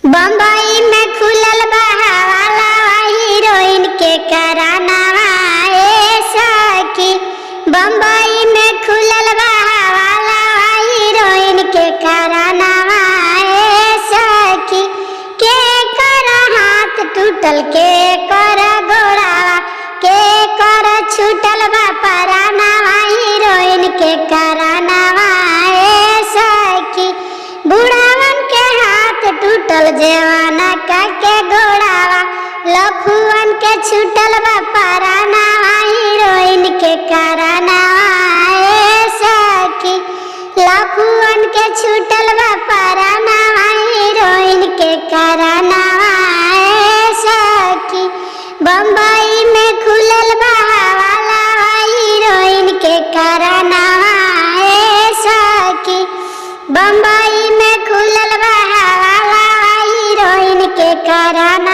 बम्बई में खुलल बा हवाला हीरोइन के करानावा ए सखी। बम्बई में खुलल बा हवाला हीरोइन के करानावा ए सखी। के कर हाथ टूटल के कर गोड़ावा के कर छूटल बा परानावा हीरोइन के करानावा ए सखी। बुढ़ावन के हाथ टूटल जवाना का के गोड़ावा लफुअन के छूटल बा परानावा हीरोइन के करानावा ए सखी। लफुअन के छूटल बा परानावा हीरोइन के करानावा ए सखी। बम्बई में खुलल बा हवाला हीरोइन के करानावा ए सखी। बम्बई में खुलल बा हवाला हीरोइन के कराना।